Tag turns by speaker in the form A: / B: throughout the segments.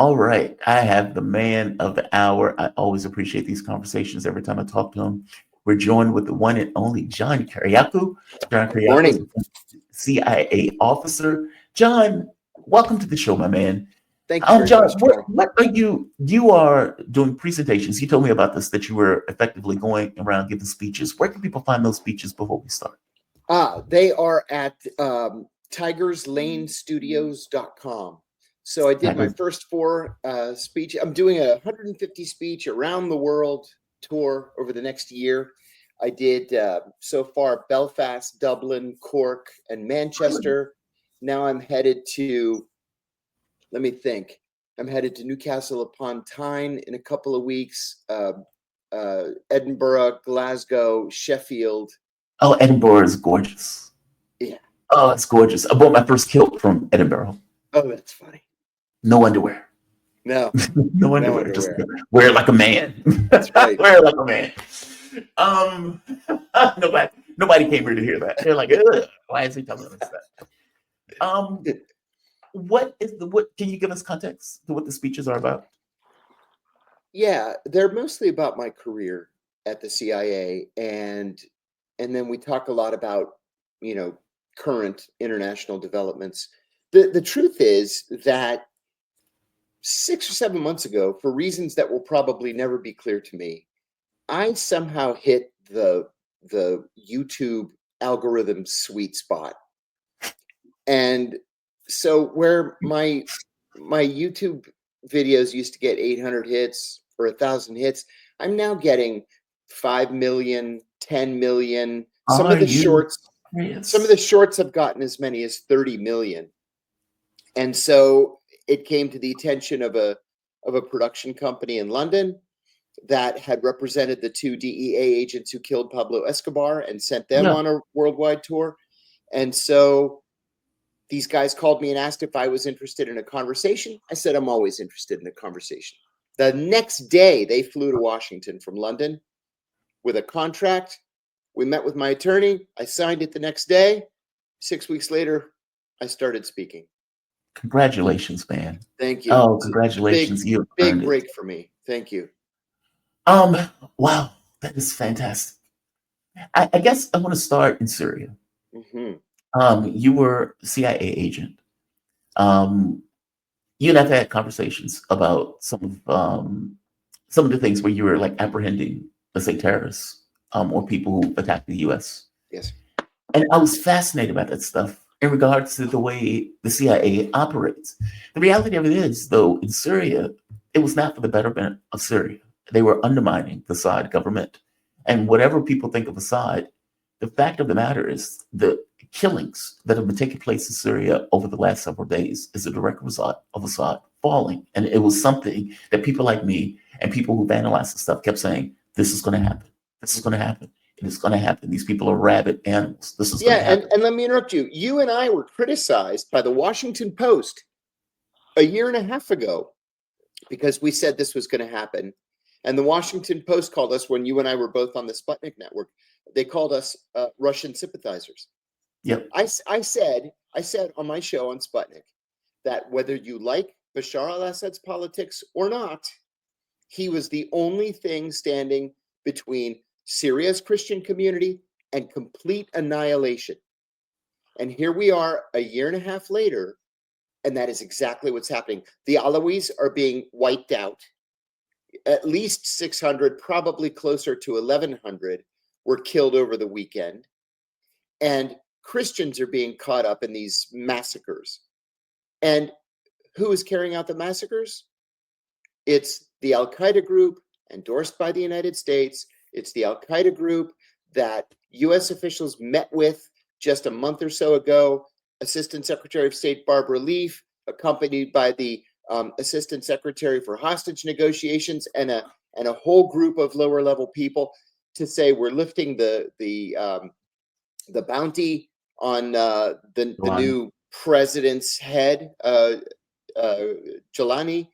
A: All right. I have the man of the hour. I always appreciate these conversations every time I talk to him. We're joined with the one and only John Kirakou. John
B: Good
A: Kirakou is
B: morning.
A: a CIA officer. John, welcome to the show, my man.
B: Thank you very
A: John,
B: much, Charlie.
A: what are you are doing presentations? You told me about this, that you were effectively going around giving speeches. Where can people find those speeches before we start?
B: They are at tigerslanestudios.com. So I did my first four speech. I'm doing a 150 speech around the world tour over the next year. I did so far Belfast, Dublin, Cork, and Manchester. Now I'm headed to, let me think. I'm headed to Newcastle upon Tyne in a couple of weeks, Edinburgh, Glasgow, Sheffield.
A: Oh, Edinburgh is gorgeous.
B: Yeah.
A: Oh, it's gorgeous. I bought my first kilt from Edinburgh.
B: Oh, that's funny.
A: No underwear.
B: No,
A: no underwear.
B: underwear.
A: Just wear it like a man.
B: That's right.
A: Wear it like a man. Nobody came here to hear that. They're like, why is he telling us that? What can you give us context to what the speeches are about?
B: Yeah, they're mostly about my career at the CIA, and then we talk a lot about, current international developments. The truth is that 6 or 7 months ago, for reasons that will probably never be clear to me, I somehow hit the YouTube algorithm sweet spot. And so where my YouTube videos used to get 800 hits or 1,000 hits, I'm now getting 5 million, 10 million. Some of the shorts have gotten as many as 30 million. And so it came to the attention of a production company in London that had represented the 2 DEA agents who killed Pablo Escobar and sent them on a worldwide tour. And so these guys called me and asked if I was interested in a conversation. I said, I'm always interested in a conversation. The next day, they flew to Washington from London with a contract. We met with my attorney. I signed it the next day. 6 weeks later, I started speaking.
A: Congratulations, man.
B: Thank you.
A: Oh, congratulations.
B: Big break for me. Thank you.
A: Wow, that is fantastic. I guess I want to start in Syria.
B: Mm-hmm.
A: You were a CIA agent. You and I've had conversations about some of the things where you were like apprehending, let's say, terrorists or people who attacked the U.S.
B: Yes.
A: And I was fascinated by that stuff in regards to the way the CIA operates. The reality of it is, though, in Syria, it was not for the betterment of Syria. They were undermining the Assad government. And whatever people think of Assad, the fact of the matter is the killings that have been taking place in Syria over the last several days is a direct result of Assad falling. And it was something that people like me and people who've analyzed the stuff kept saying, this is going to happen. This is going to happen. It is going to happen. These people are rabid animals. This is going to happen.
B: And let me interrupt you. You and I were criticized by the Washington Post a year and a half ago because we said this was going to happen. And the Washington Post called us, when you and I were both on the Sputnik network, they called us Russian sympathizers.
A: Yep.
B: I said on my show on Sputnik that whether you like Bashar al-Assad's politics or not, he was the only thing standing between Syria's Christian community and complete annihilation. And here we are a year and a half later, and that is exactly what's happening. The Alawis are being wiped out. At least 600, probably closer to 1,100, were killed over the weekend. And Christians are being caught up in these massacres. And who is carrying out the massacres? It's the Al-Qaeda group endorsed by the United States. It's the Al-Qaeda group that U.S. officials met with just a month or so ago. Assistant Secretary of State Barbara Leaf, accompanied by the Assistant Secretary for Hostage Negotiations and a whole group of lower level people, to say we're lifting the bounty on the new president's head, Jalani.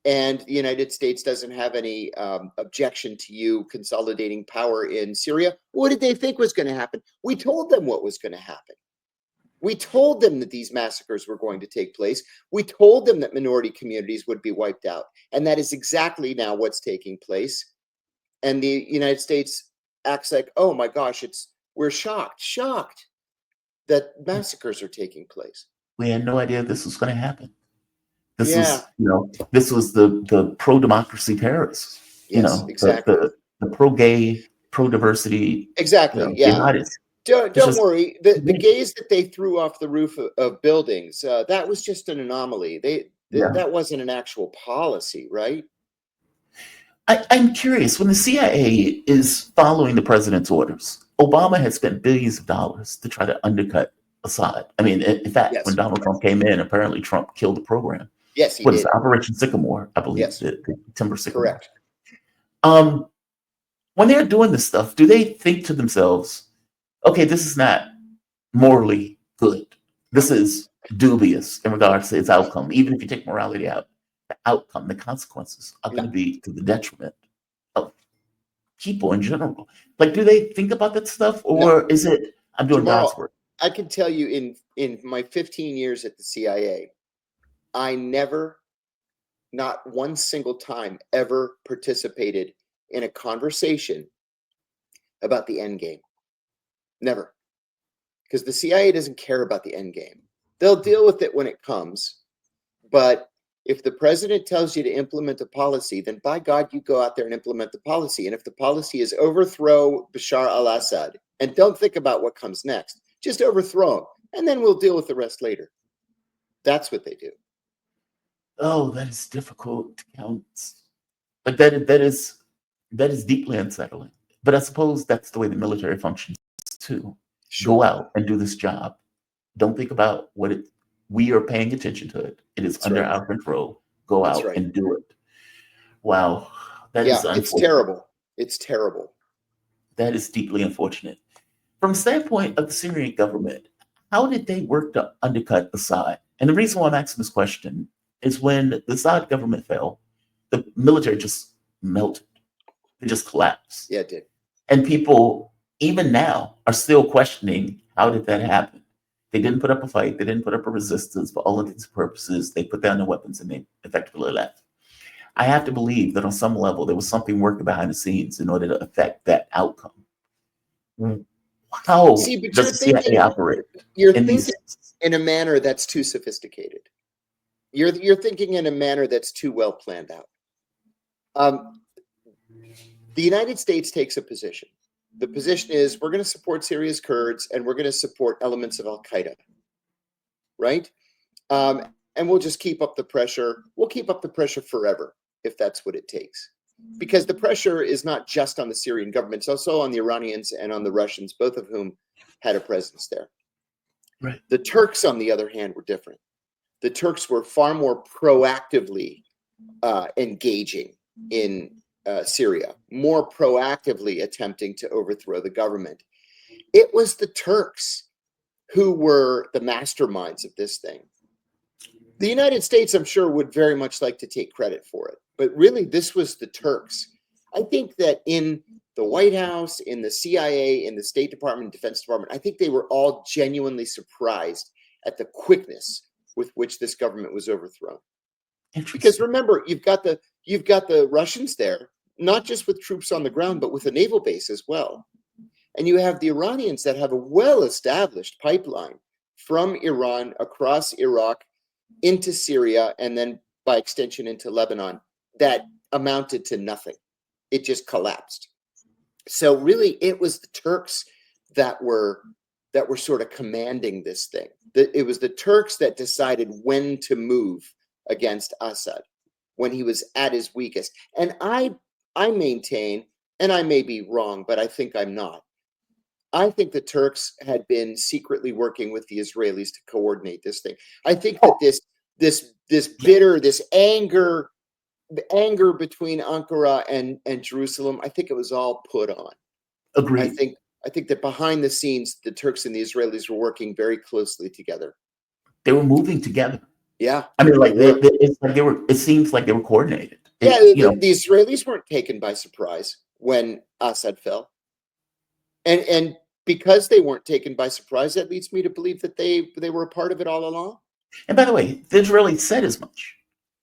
B: And the United States doesn't have any objection to you consolidating power in Syria. What did they think was going to happen? We told them what was going to happen. We told them that these massacres were going to take place. We told them that minority communities would be wiped out. And that is exactly now what's taking place. And the United States acts like, oh my gosh, we're shocked that massacres are taking place.
A: We had no idea this was going to happen. This
B: Yeah.
A: this was the pro-democracy terrorists,
B: Yes, exactly.
A: the pro-gay, pro-diversity,
B: Exactly. Yeah.
A: United.
B: Don't worry. The gays that they threw off the roof of buildings, that was just an anomaly. That wasn't an actual policy, right?
A: I'm curious, when the CIA is following the president's orders, Obama had spent billions of dollars to try to undercut Assad. I mean, in fact,
B: Yes.
A: when Donald Trump came in, apparently Trump killed the program.
B: Yes, he
A: What
B: did.
A: is it, Operation Sycamore, I believe,
B: Yes.
A: the Timber Sycamore.
B: Correct.
A: When they're doing this stuff, do they think to themselves, okay, this is not morally good. This is dubious in regards to its outcome. Even if you take morality out, the outcome, the consequences are going to be to the detriment of people in general. Like, do they think about that stuff, or is it, I'm doing
B: Jamal,
A: God's work?
B: I can tell you in my 15 years at the CIA, I never, not one single time, ever participated in a conversation about the end game. Never. Because the CIA doesn't care about the end game. They'll deal with it when it comes. But if the president tells you to implement a policy, then by God, you go out there and implement the policy. And if the policy is overthrow Bashar al-Assad, and don't think about what comes next, just overthrow him, and then we'll deal with the rest later. That's what they do.
A: Oh, that is difficult to count. Like that is deeply unsettling. But I suppose that's the way the military functions too.
B: Sure.
A: Go out and do this job. Don't think about we are paying attention to it. It is under our control. Go out and do it. Wow. That is unfortunate.
B: It's terrible. It's terrible.
A: That is deeply unfortunate. From the standpoint of the Syrian government, how did they work to undercut Assad? And the reason why I'm asking this question is when the Assad government fell, the military just melted. It just collapsed.
B: Yeah, it did. And
A: people, even now, are still questioning, how did that happen? They didn't put up a fight. They didn't put up a resistance. For all intents and purposes, they put down their weapons and they effectively left. I have to believe that on some level, there was something working behind the scenes in order to affect that outcome. How does the CIA operate?
B: You're thinking in a manner that's too sophisticated. You're thinking in a manner that's too well planned out. The United States takes a position. The position is we're going to support Syria's Kurds and we're going to support elements of Al-Qaeda, right? And we'll just keep up the pressure. We'll keep up the pressure forever if that's what it takes. Because the pressure is not just on the Syrian government, it's also on the Iranians and on the Russians, both of whom had a presence there.
A: Right.
B: The Turks, on the other hand, were different. The Turks were far more proactively engaging in Syria, more proactively attempting to overthrow the government. It was the Turks who were the masterminds of this thing. The United States, I'm sure, would very much like to take credit for it. But really, this was the Turks. I think that in the White House, in the CIA, in the State Department, Defense Department, I think they were all genuinely surprised at the quickness with which this government was overthrown. Because remember, you've got the Russians there, not just with troops on the ground, but with a naval base as well. And you have the Iranians that have a well-established pipeline from Iran across Iraq into Syria, and then by extension into Lebanon, that amounted to nothing. It just collapsed. So really, it was the Turks that were sort of commanding this thing. It was the Turks that decided when to move against Assad when he was at his weakest. And I maintain, and I may be wrong, but I think I'm not. I think the Turks had been secretly working with the Israelis to coordinate this thing. I think that this bitter, this anger between Ankara and Jerusalem, I think it was all put on.
A: Agreed.
B: I think that behind the scenes, the Turks and the Israelis were working very closely together.
A: They were moving together.
B: Yeah.
A: I mean, like it seems like they were coordinated.
B: Yeah, the Israelis weren't taken by surprise when Assad fell. And because they weren't taken by surprise, that leads me to believe that they were a part of it all along.
A: And by the way, the Israelis said as much.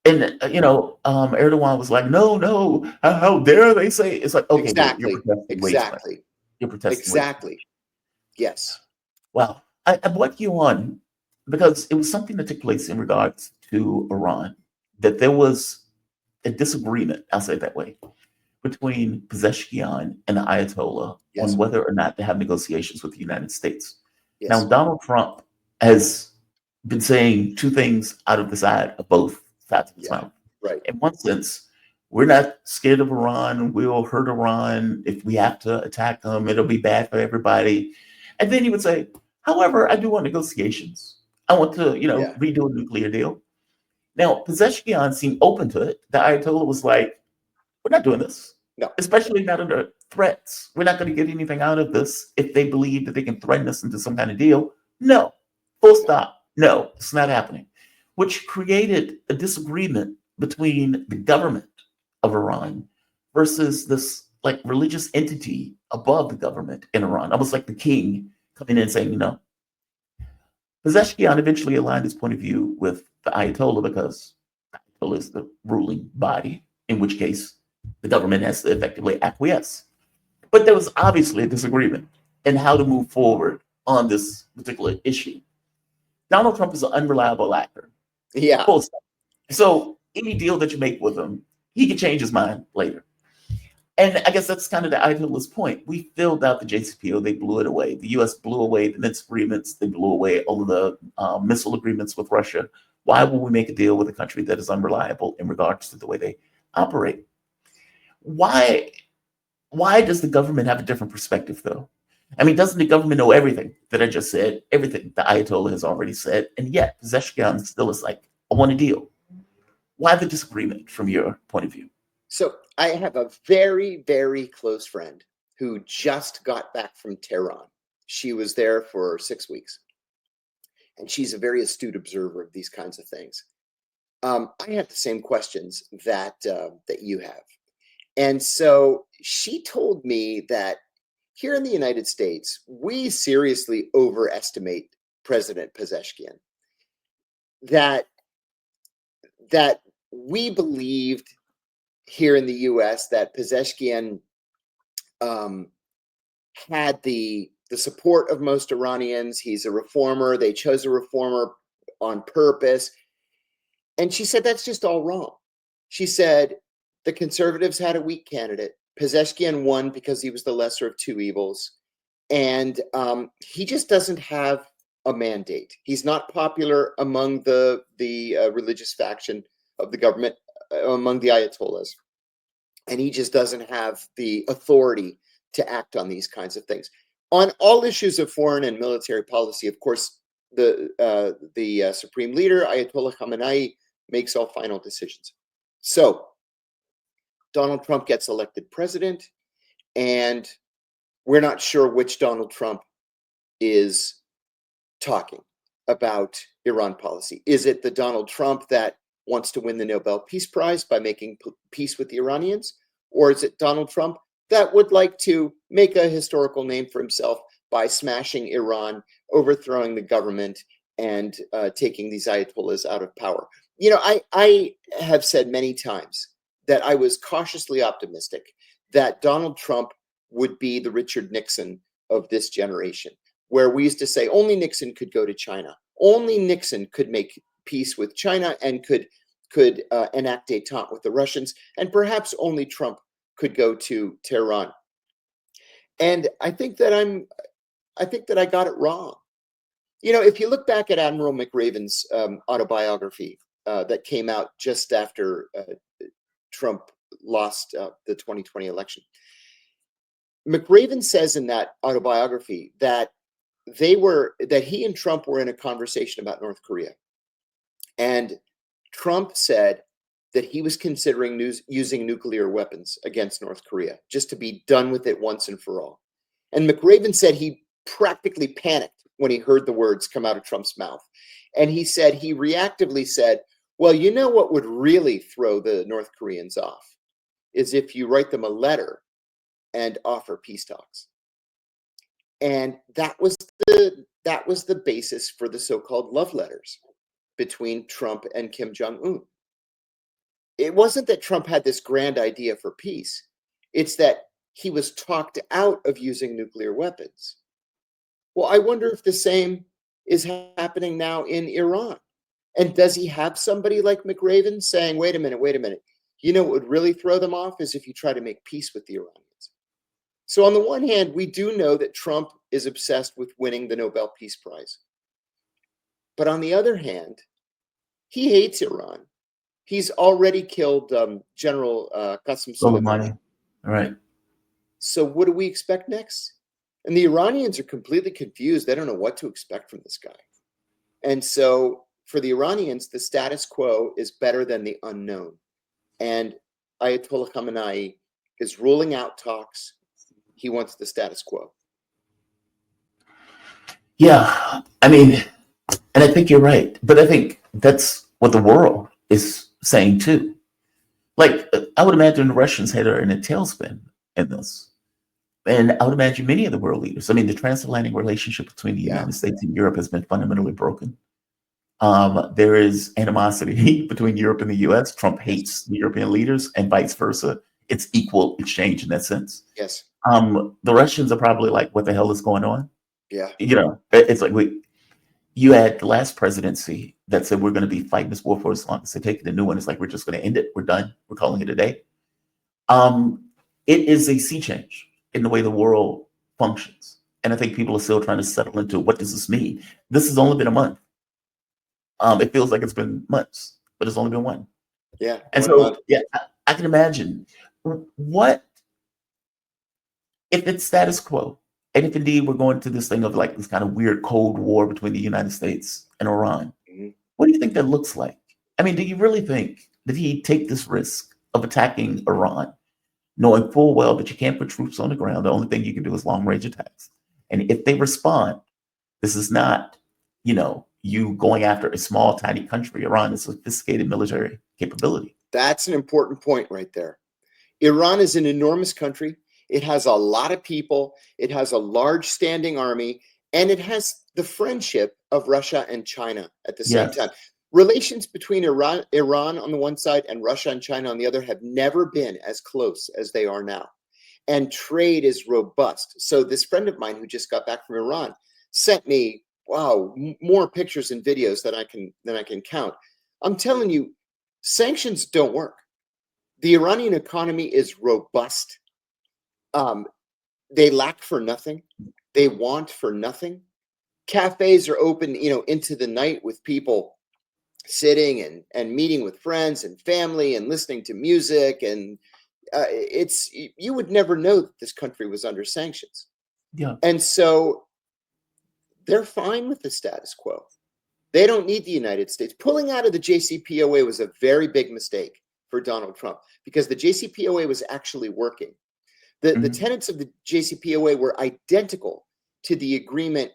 A: And Erdogan was like, "No, no, how dare they say?" It's like, okay, dude, you're
B: Exactly.
A: protesting way too much.
B: Exactly.
A: You're protesting way too much.
B: Exactly. Yes.
A: Well, I brought you on because it was something that took place in regards to Iran, that there was a disagreement, I'll say it that way, between Pezeshkian and the Ayatollah on
B: Yes.
A: whether or not to have negotiations with the United States. Now,
B: Yes.
A: Donald Trump has been saying two things out of the side of both sides of his
B: Yeah.
A: mouth.
B: Right.
A: In one sense, we're not scared of Iran. We'll hurt Iran. If we have to attack them, it'll be bad for everybody. And then he would say, however, I do want negotiations. I want to,
B: Yeah.
A: redo a nuclear deal. Now, Pezeshkian seemed open to it. The Ayatollah was like, we're not doing this,
B: No.
A: especially not under threats. We're not going to get anything out of this if they believe that they can threaten us into some kind of deal. No, full stop. No, it's not happening, which created a disagreement between the government of Iran versus this like religious entity above the government in Iran, almost like the king coming in and saying, Pezeshkian eventually aligned his point of view with the Ayatollah because the Ayatollah is the ruling body, in which case the government has to effectively acquiesce. But there was obviously a disagreement in how to move forward on this particular issue. Donald Trump is an unreliable actor.
B: Yeah.
A: Full stop. So any deal that you make with him, he can change his mind later. And I guess that's kind of the Ayatollah's point. We filled out the JCPO, they blew it away. The US blew away the Minsk agreements, they blew away all of the missile agreements with Russia. Why will we make a deal with a country that is unreliable in regards to the way they operate? Why does the government have a different perspective, though? I mean, doesn't the government know everything that I just said, everything the Ayatollah has already said? And yet, Pezeshkian still is like, I want a deal. Why the disagreement from your point of view?
B: So I have a very, very close friend who just got back from Tehran. She was there for 6 weeks. And she's a very astute observer of these kinds of things. I have the same questions that you have. And so she told me that here in the United States, we seriously overestimate President Pezeshkian. That we believed here in the U.S. that Pezeshkian had the support of most Iranians. He's a reformer. They chose a reformer on purpose. And she said that's just all wrong. She said the conservatives had a weak candidate. Pezeshkian won because he was the lesser of two evils. And he just doesn't have a mandate. He's not popular among the religious faction of the government, among the Ayatollahs. And he just doesn't have the authority to act on these kinds of things. On all issues of foreign and military policy, of course, the supreme leader, Ayatollah Khamenei, makes all final decisions. So Donald Trump gets elected president, and we're not sure which Donald Trump is talking about Iran policy. Is it the Donald Trump that wants to win the Nobel Peace Prize by making peace with the Iranians? Or is it Donald Trump that would like to make a historical name for himself by smashing Iran, overthrowing the government, and taking these Ayatollahs out of power? I have said many times that I was cautiously optimistic that Donald Trump would be the Richard Nixon of this generation, where we used to say only Nixon could go to China. Only Nixon could make peace with China and could enact détente with the Russians, and perhaps only Trump could go to Tehran. And I think that I got it wrong. If you look back at Admiral McRaven's autobiography that came out just after Trump lost the 2020 election, McRaven says in that autobiography that he and Trump were in a conversation about North Korea. And Trump said that he was considering using nuclear weapons against North Korea, just to be done with it once and for all. And McRaven said he practically panicked when he heard the words come out of Trump's mouth. And he said, he reactively said, well, you know what would really throw the North Koreans off is if you write them a letter and offer peace talks. And that was the basis for the so-called love letters between Trump and Kim Jong-un. It wasn't that Trump had this grand idea for peace. It's that he was talked out of using nuclear weapons. Well, I wonder if the same is happening now in Iran. And does he have somebody like McRaven saying, wait a minute, you know what would really throw them off is if you try to make peace with the Iranians. So on the one hand, we do know that Trump is obsessed with winning the Nobel Peace Prize. But on the other hand, he hates Iran. He's already killed General Qasem Soleimani.
A: All right.
B: So what do we expect next? And the Iranians are completely confused. They don't know what to expect from this guy. And so for the Iranians, the status quo is better than the unknown. And Ayatollah Khamenei is ruling out talks. He wants the status quo.
A: Yeah, I mean, and I think you're right. But I think that's what the world is saying too. Like, I would imagine the Russians had her in a tailspin in this. And I would imagine many of the world leaders. I mean, the transatlantic relationship between the United States and Europe has been fundamentally broken. There is animosity between Europe and the US. Trump hates the European leaders and vice versa. It's equal exchange in that sense.
B: Yes.
A: The Russians are probably like, what the hell is going on?
B: Yeah.
A: You know, it's like you had the last presidency that said we're going to be fighting this war for as long as they take the new one. It's like, we're just going to end it. We're done. We're calling it a day. It is a sea change in the way the world functions. And I think people are still trying to settle into, what does this mean? This has only been a month. It feels like it's been months, but it's only been one.
B: Yeah.
A: And so, yeah, I can imagine what if it's status quo, and if indeed we're going to this thing of like this kind of weird Cold War between the United States and Iran. Mm-hmm. What do you think that looks like? I mean, do you really think that he'd take this risk of attacking Iran, knowing full well that you can't put troops on the ground? The only thing you can do is long-range attacks. And if they respond, this is not, you going after a small, tiny country. Iran is a sophisticated military capability.
B: That's an important point right there. Iran is an enormous country. It has a lot of people. It has a large standing army, and it has the friendship of Russia and China at the same time. Relations between Iran on the one side and Russia and China on the other have never been as close as they are now. And trade is robust. So this friend of mine who just got back from Iran sent me, more pictures and videos than I can count. I'm telling you, sanctions don't work. The Iranian economy is robust. They lack for nothing. They want for nothing. Cafes are open, into the night with people sitting and meeting with friends and family and listening to music. And you would never know that this country was under sanctions.
A: Yeah.
B: And so they're fine with the status quo. They don't need the United States. Pulling out of the JCPOA was a very big mistake for Donald Trump, because the JCPOA was actually working. The tenets of the JCPOA were identical to the agreement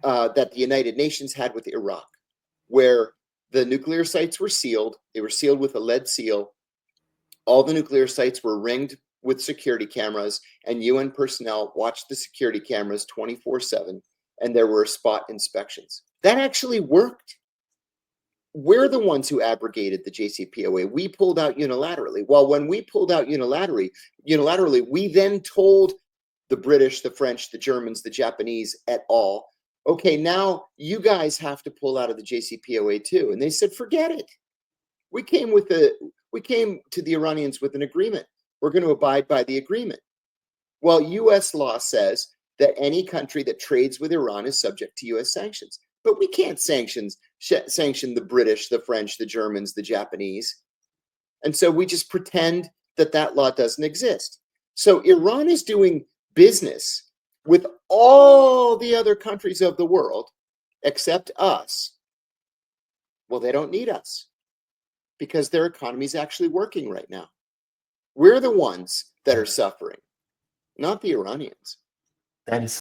B: that the United Nations had with Iraq, where the nuclear sites were sealed. They were sealed with a lead seal. All the nuclear sites were ringed with security cameras, and UN personnel watched the security cameras 24/7, and there were spot inspections. That actually worked. We're the ones who abrogated the JCPOA. We pulled out unilaterally. Well, when we pulled out unilaterally, we then told the British, the French, the Germans, the Japanese et al., okay, now you guys have to pull out of the JCPOA too. And they said, forget it. We came to the Iranians with an agreement. We're going to abide by the agreement. Well, US law says that any country that trades with Iran is subject to US sanctions. But we can't sanction the British, the French, the Germans, the Japanese. And so we just pretend that law doesn't exist. So Iran is doing business with all the other countries of the world except us. Well, they don't need us because their economy is actually working right now. We're the ones that are suffering, not the Iranians.
A: That is